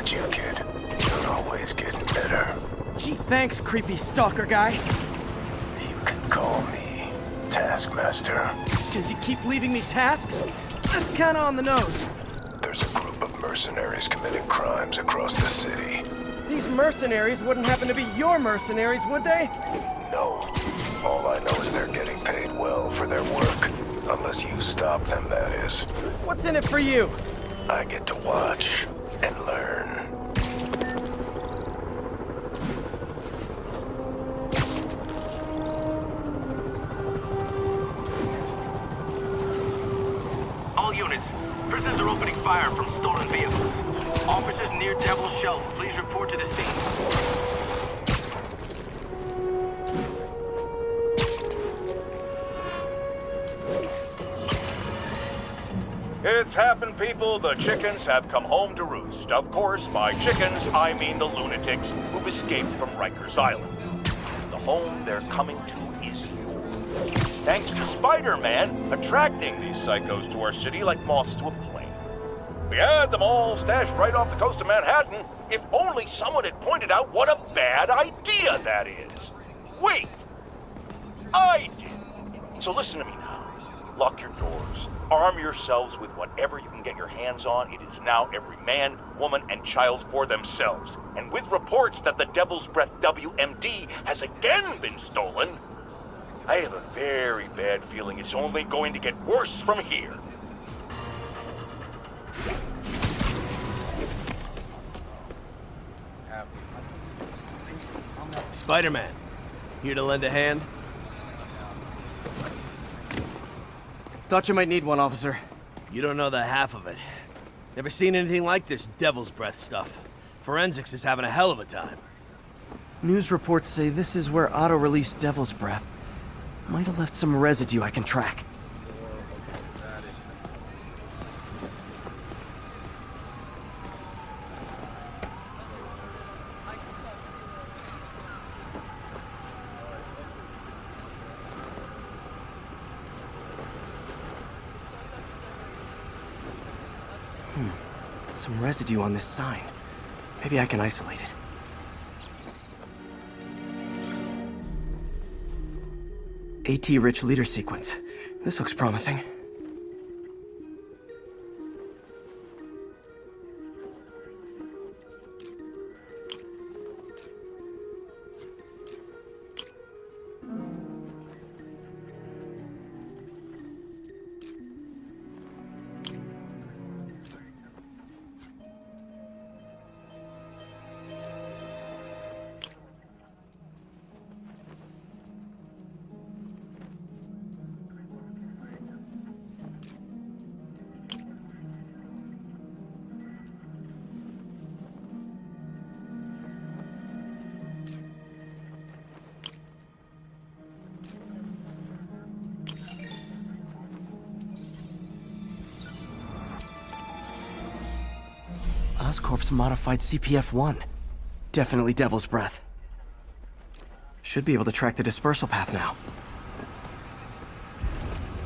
about you, kid. You're always getting better. Gee, thanks, creepy stalker guy. You can call me Taskmaster. Cause you keep leaving me tasks? That's kinda on the nose. There's a group of mercenaries committing crimes across the city. These mercenaries wouldn't happen to be your mercenaries, would they? No. All I know is they're getting paid well for their work. Unless you stop them, that is. What's in it for you? I get to watch and learn. All units, prisoners are opening fire from stolen vehicles. Officers near Devil's Shelf, please report to the scene. It's happened, people. The chickens have come home to roost. Of course, by chickens, I mean the lunatics who've escaped from Rikers Island. The home they're coming to is yours. Thanks to Spider-Man attracting these psychos to our city like moths to a flame. We had them all stashed right off the coast of Manhattan. If only someone had pointed out what a bad idea that is. Wait! I did. So listen to me now. Lock your doors. Arm yourselves with whatever you can get your hands on. It is now every man, woman, and child for themselves. And with reports that the Devil's Breath WMD has again been stolen, I have a very bad feeling it's only going to get worse from here. Spider-Man. Here to lend a hand? Thought you might need one, officer. You don't know the half of it. Never seen anything like this Devil's Breath stuff. Forensics is having a hell of a time. News reports say this is where Otto released Devil's Breath. Might have left some residue I can track. Some residue on this sign. Maybe I can isolate it. AT-rich leader sequence. This looks promising. Oscorp's modified CPF-1. Definitely Devil's Breath. Should be able to track the dispersal path now.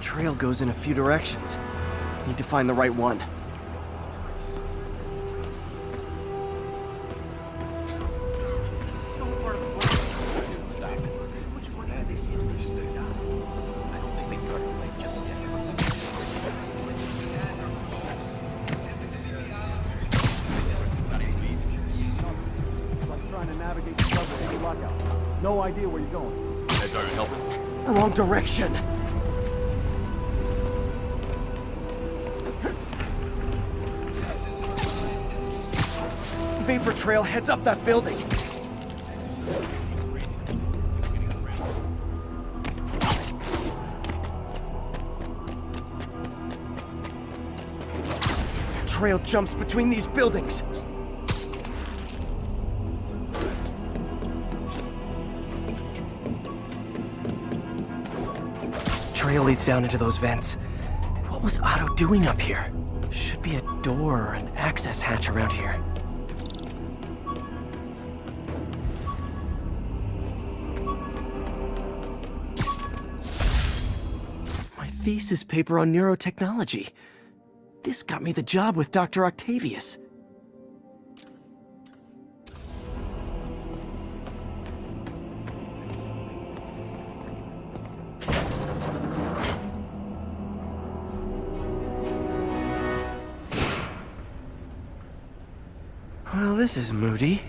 Trail goes in a few directions. Need to find the right one. No idea where you're going. That's our help. Wrong direction. Vapor trail heads up that building. Trail jumps between these buildings. Trail leads down into those vents. What was Otto doing up here? Should be a door or an access hatch around here. My thesis paper on neurotechnology. This got me the job with Dr. Octavius. Well, this is moody.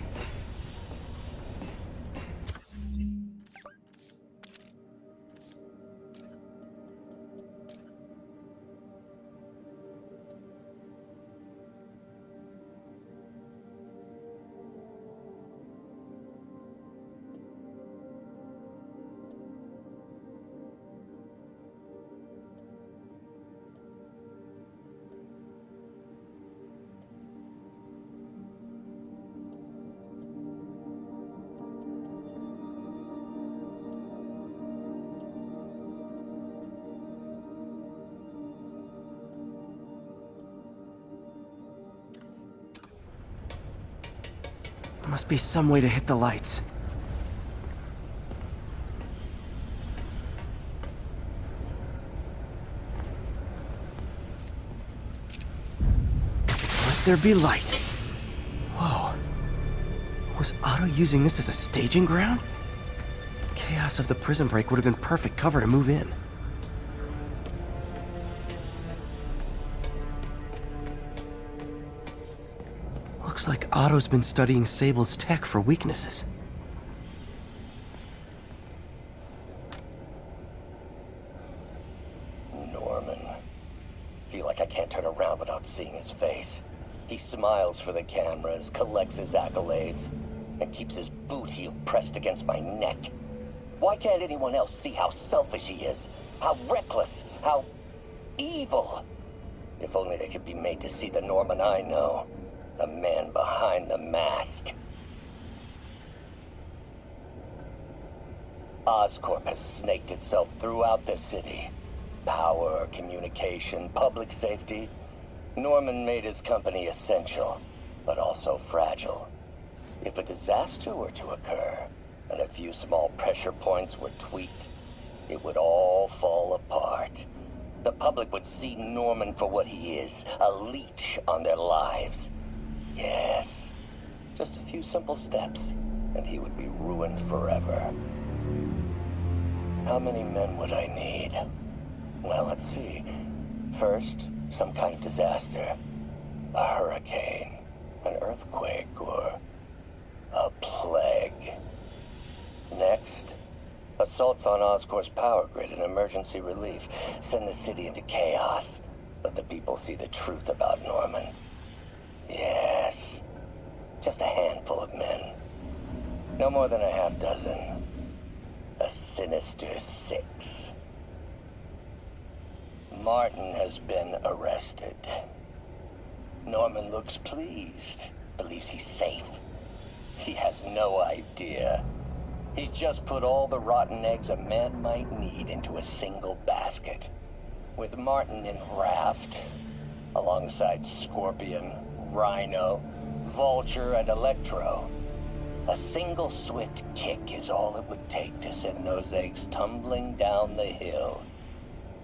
There must be some way to hit the lights. Let there be light. Whoa. Was Otto using this as a staging ground? Chaos of the prison break would have been perfect cover to move in. Looks like Otto's been studying Sable's tech for weaknesses. Norman. Feel like I can't turn around without seeing his face. He smiles for the cameras, collects his accolades, and keeps his boot heel pressed against my neck. Why can't anyone else see how selfish he is? How reckless? How evil? If only they could be made to see the Norman I know. The man behind the mask. Oscorp has snaked itself throughout the city. Power, communication, public safety. Norman made his company essential, but also fragile. If a disaster were to occur, and a few small pressure points were tweaked, it would all fall apart. The public would see Norman for what he is, a leech on their lives. Yes, just a few simple steps, and he would be ruined forever. How many men would I need? Well, let's see. First, some kind of disaster. A hurricane, an earthquake, or a plague. Next, assaults on Oscorp's power grid and emergency relief. Send the city into chaos. Let the people see the truth about Norman. Yes, just a handful of men. No more than a half dozen. A sinister 6. Martin has been arrested. Norman looks pleased, believes he's safe. He has no idea. He's just put all the rotten eggs a man might need into a single basket. With Martin in raft, alongside Scorpion, Rhino, Vulture, and Electro. A single swift kick is all it would take to send those eggs tumbling down the hill.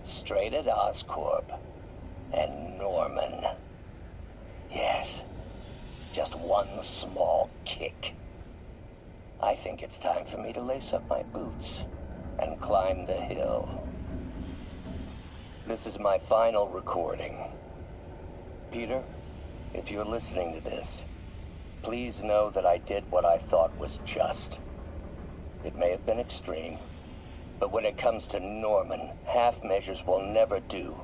Straight at Oscorp and Norman. Yes, just one small kick. I think it's time for me to lace up my boots and climb the hill. This is my final recording. Peter, if you're listening to this, please know that I did what I thought was just. It may have been extreme, but when it comes to Norman, half measures will never do.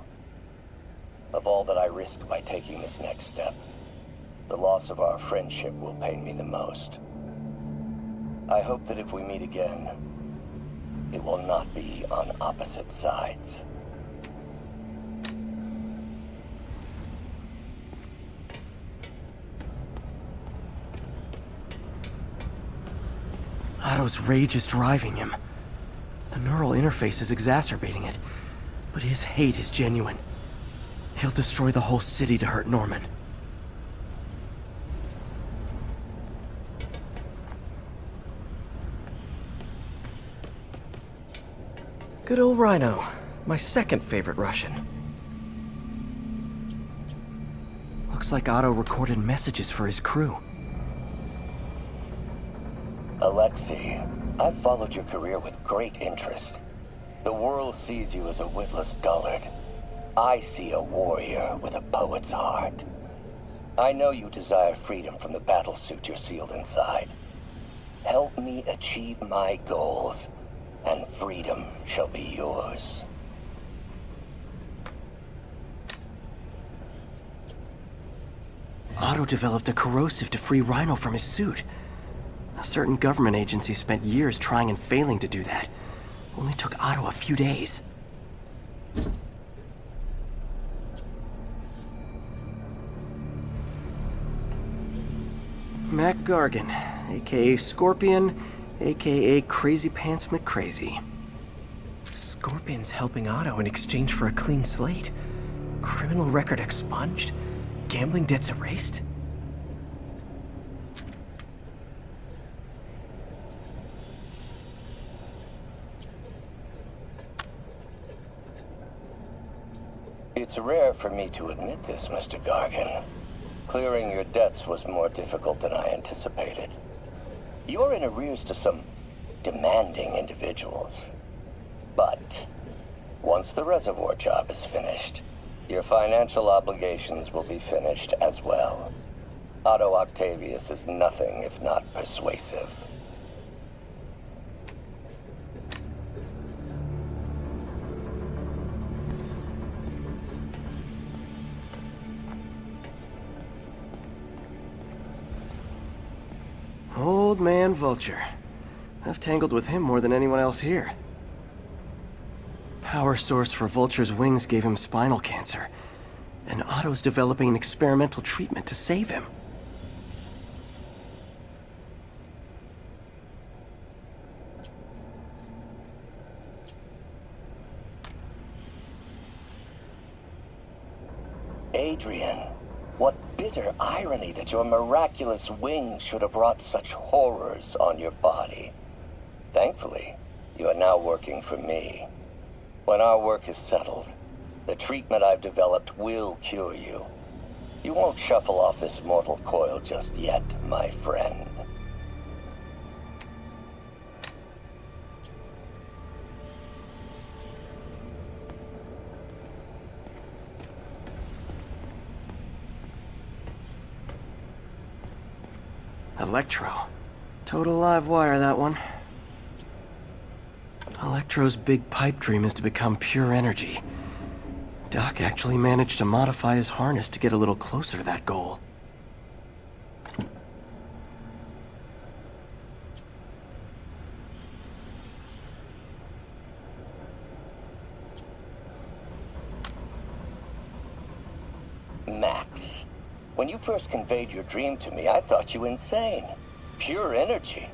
Of all that I risk by taking this next step, the loss of our friendship will pain me the most. I hope that if we meet again, it will not be on opposite sides. Otto's rage is driving him. The neural interface is exacerbating it, but his hate is genuine. He'll destroy the whole city to hurt Norman. Good old Rhino, my second favorite Russian. Looks like Otto recorded messages for his crew. Alexei, I've followed your career with great interest. The world sees you as a witless dullard. I see a warrior with a poet's heart. I know you desire freedom from the battlesuit you're sealed inside. Help me achieve my goals, and freedom shall be yours. Otto developed a corrosive to free Rhino from his suit. A certain government agency spent years trying and failing to do that. Only took Otto a few days. Mac Gargan, aka Scorpion, aka Crazy Pants McCrazy. Scorpion's helping Otto in exchange for a clean slate. Criminal record expunged? Gambling debts erased? It's rare for me to admit this, Mr. Gargan. Clearing your debts was more difficult than I anticipated. You're in arrears to some demanding individuals. But once the reservoir job is finished, your financial obligations will be finished as well. Otto Octavius is nothing if not persuasive. Old man Vulture. I've tangled with him more than anyone else here. Power source for Vulture's wings gave him spinal cancer, and Otto's developing an experimental treatment to save him. Adrian, what bitter irony that your miraculous wings should have brought such horrors on your body. Thankfully, you are now working for me. When our work is settled, the treatment I've developed will cure you. You won't shuffle off this mortal coil just yet, my friend. Electro. Total live wire, that one. Electro's big pipe dream is to become pure energy. Doc actually managed to modify his harness to get a little closer to that goal. Max, when you first conveyed your dream to me, I thought you insane. Pure energy.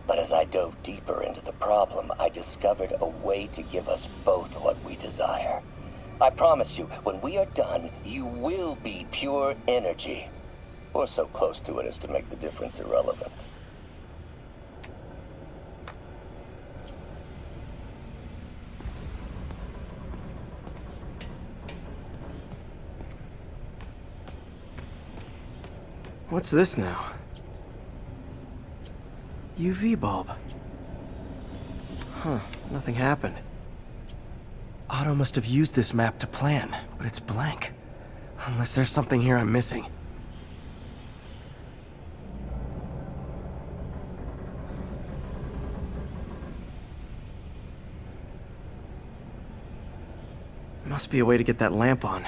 But as I dove deeper into the problem, I discovered a way to give us both what we desire. I promise you, when we are done, you will be pure energy. Or so close to it as to make the difference irrelevant. What's this now? UV bulb. Huh, nothing happened. Otto must have used this map to plan, but it's blank. Unless there's something here I'm missing. Must be a way to get that lamp on.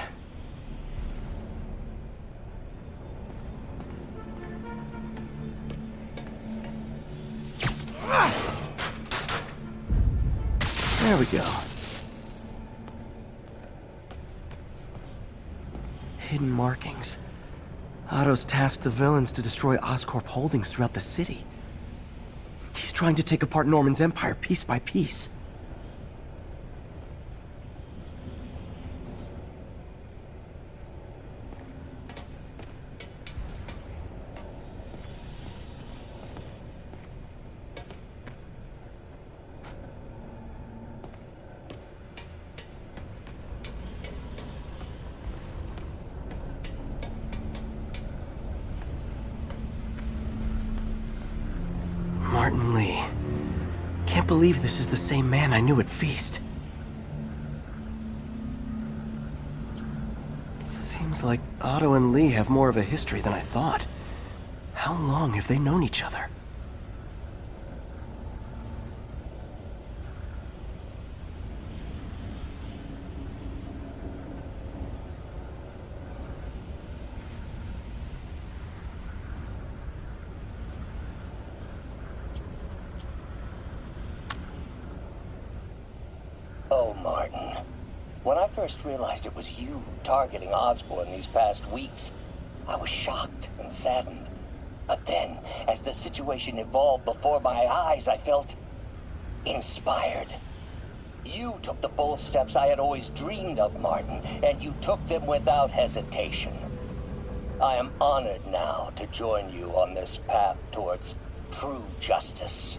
There we go. Hidden markings. Otto's tasked the villains to destroy Oscorp holdings throughout the city. He's trying to take apart Norman's empire piece by piece. Martin Lee. Can't believe this is the same man I knew at Feast. Seems like Otto and Lee have more of a history than I thought. How long have they known each other? Oh, Martin. When I first realized it was you targeting Osborn these past weeks, I was shocked and saddened. But then, as the situation evolved before my eyes, I felt inspired. You took the bold steps I had always dreamed of, Martin, and you took them without hesitation. I am honored now to join you on this path towards true justice.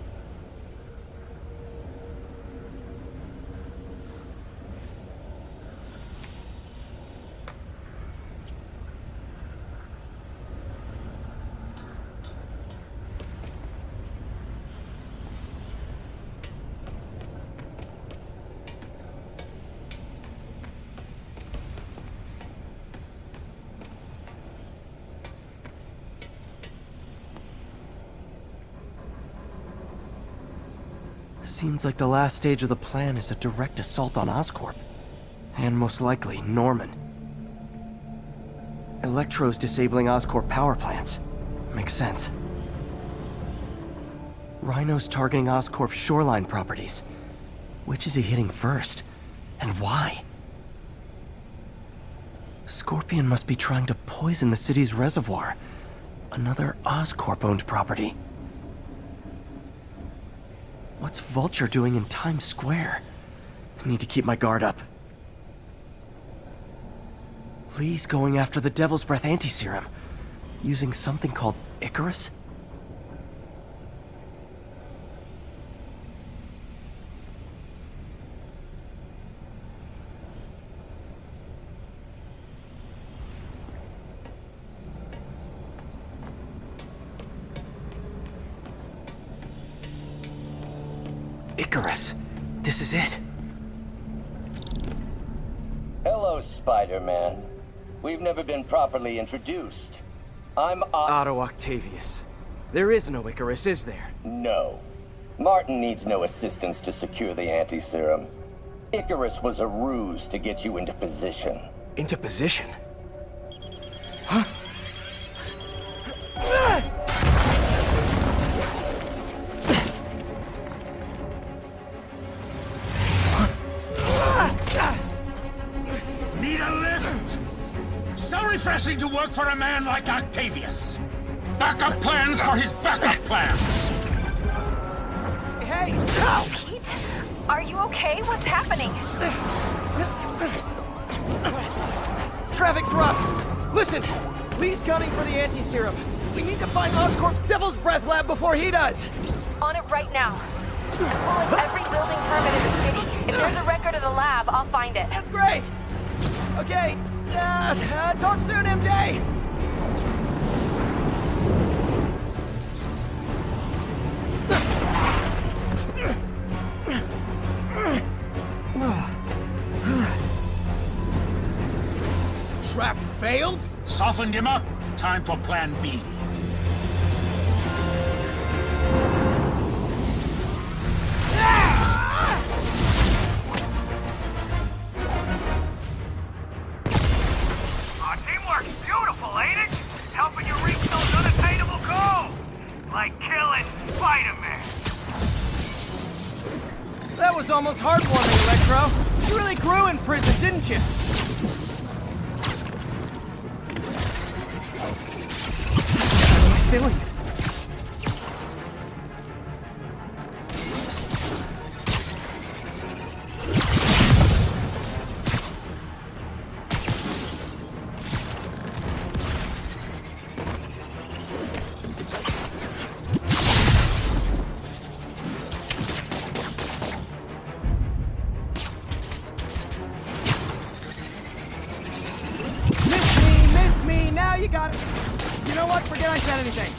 Seems like the last stage of the plan is a direct assault on Oscorp. And most likely, Norman. Electro's disabling Oscorp power plants. Makes sense. Rhino's targeting Oscorp's shoreline properties. Which is he hitting first? And why? Scorpion must be trying to poison the city's reservoir. Another Oscorp-owned property. What's Vulture doing in Times Square? I need to keep my guard up. Lee's going after the Devil's Breath anti-serum, using something called Icarus? Icarus. This is it. Hello, Spider-Man. We've never been properly introduced. I'm Otto Octavius. There is no Icarus, is there? No. Martin needs no assistance to secure the anti-serum. Icarus was a ruse to get you into position. Into position? Huh? Need a lift? So refreshing to work for a man like Octavius. Backup plans for his backup plans. Hey! Pete? Are you okay? What's happening? Traffic's rough. Listen, Lee's gunning for the anti-serum. We need to find Oscorp's Devil's Breath lab before he does. On it right now. I'm pulling every building permit in the city. If there's a record of the lab, I'll find it. That's great. Okay, talk soon, MJ. Trap failed? Softened him up. Time for plan B. Our teamwork's beautiful, ain't it? Helping you reach those unattainable goals. Like killing Spider-Man. That was almost heartwarming, Electro. You really grew in prison, didn't you? My feelings. Miss me, now you got it. You know what? Forget I said anything.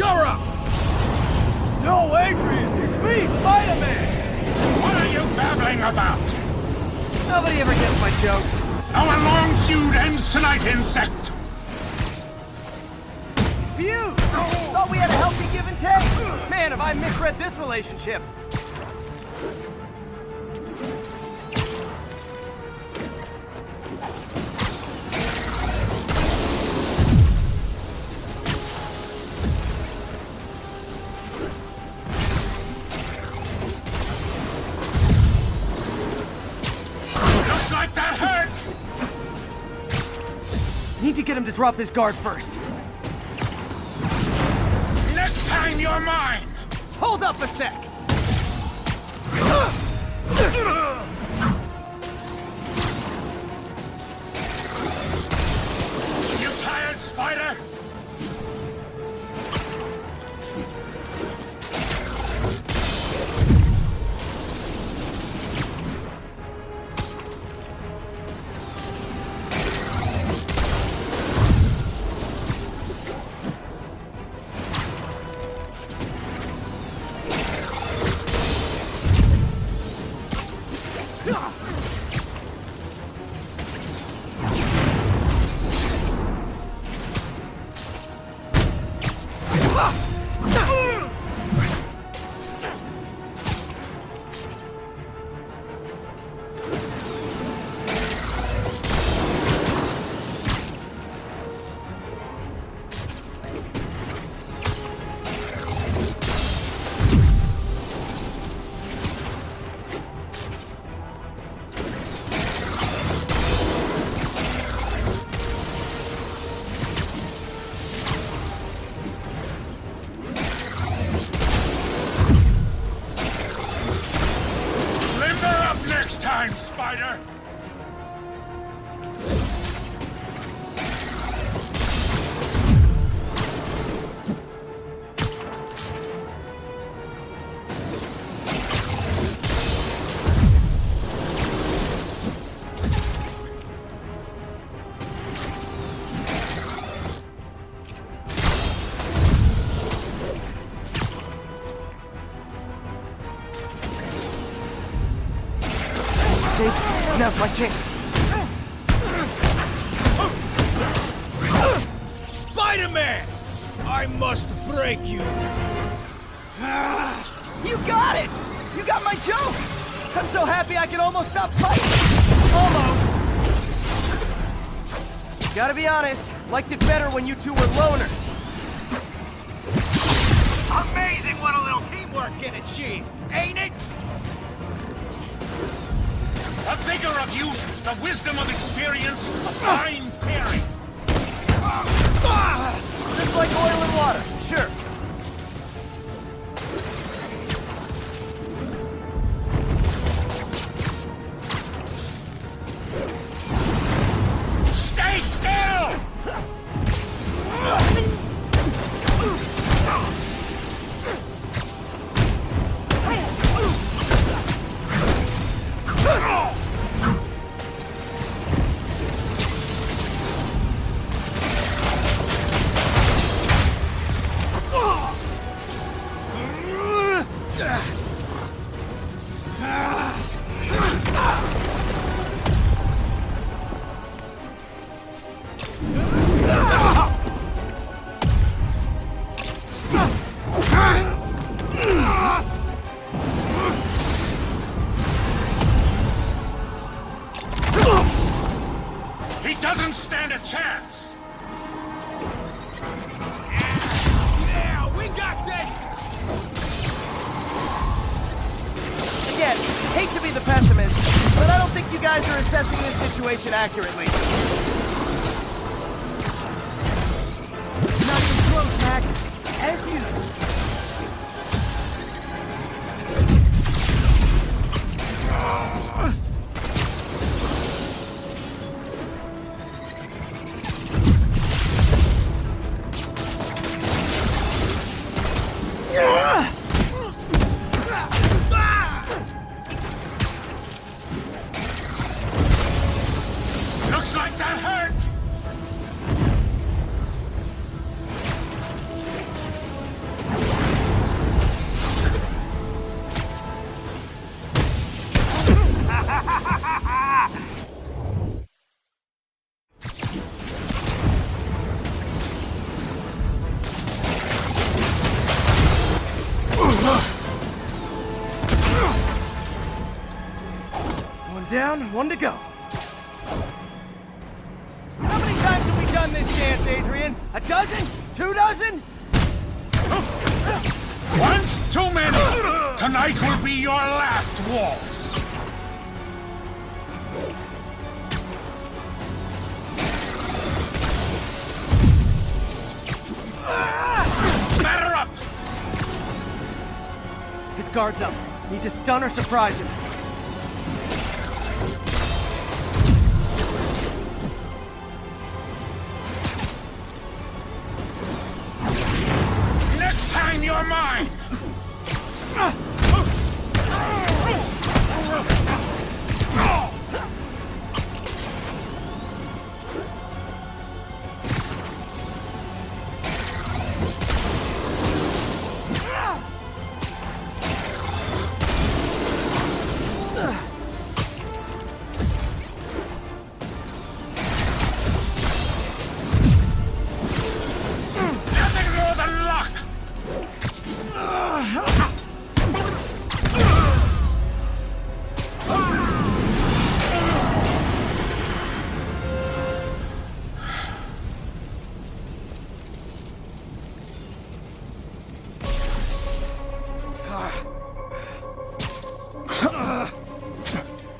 Cover up! No, Adrian! It's me, Spider-Man! What are you babbling about? Nobody ever gets my jokes. Our long feud ends tonight, insect. Phew! Thought we had a healthy give and take. Man, have I misread this relationship. Looks like that hurt. Need to get him to drop his guard first. Next time you're mine. Hold up a sec! You tired, Spider? Limber up next time, Spider. See? Now's my chance. Spider-Man! I must break you. You got it! You got my joke! I'm so happy I can almost stop fighting! Almost! Gotta be honest, liked it better when you two were loners. Amazing what a little teamwork can achieve, ain't it? The vigor of youth, the wisdom of experience, a fine pairing. Just like oil and water, sure. Stay still! He doesn't stand a chance! Yeah, we got this! Again, hate to be the pessimist, but I don't think you guys are assessing this situation accurately. Not even close, Max. As usual. Looks like that hurt! down, one to go. How many times have we done this dance, Adrian? A dozen? 2 dozen? Once too many. Tonight will be your last waltz. Batter up. His guard's up. Need to stun or surprise him. Next time you're mine. Nothing more than luck.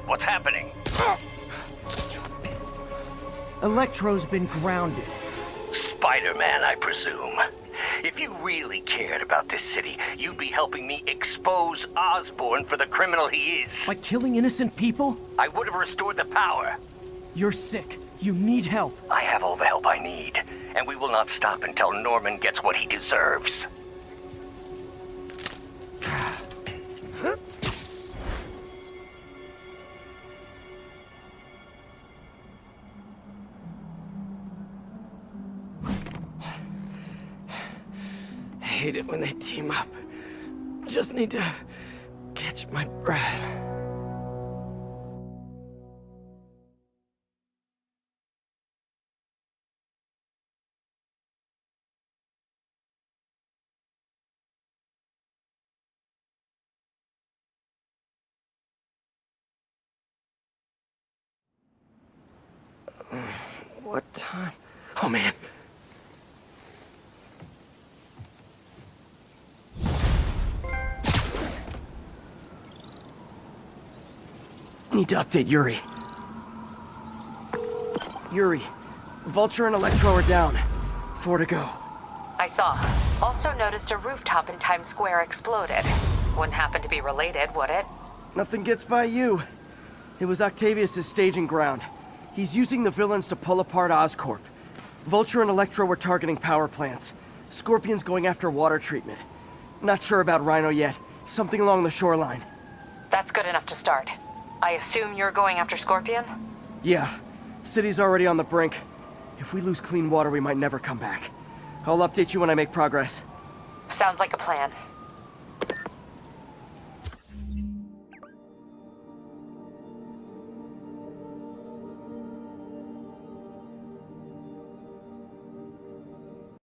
What's happening? Electro's been grounded. Spider-Man, I presume. If you really cared about this city, you'd be helping me expose Osborn for the criminal he is. By killing innocent people? I would have restored the power. You're sick. You need help. I have all the help I need, and we will not stop until Norman gets what he deserves. I hate it when they team up. Just need to catch my breath. What time? Oh man. Need to update Yuri. Yuri, Vulture and Electro are down. 4 to go. I saw. Also noticed a rooftop in Times Square exploded. Wouldn't happen to be related, would it? Nothing gets by you. It was Octavius' staging ground. He's using the villains to pull apart Oscorp. Vulture and Electro were targeting power plants. Scorpion's going after water treatment. Not sure about Rhino yet. Something along the shoreline. That's good enough to start. I assume you're going after Scorpion? Yeah. City's already on the brink. If we lose clean water, we might never come back. I'll update you when I make progress. Sounds like a plan.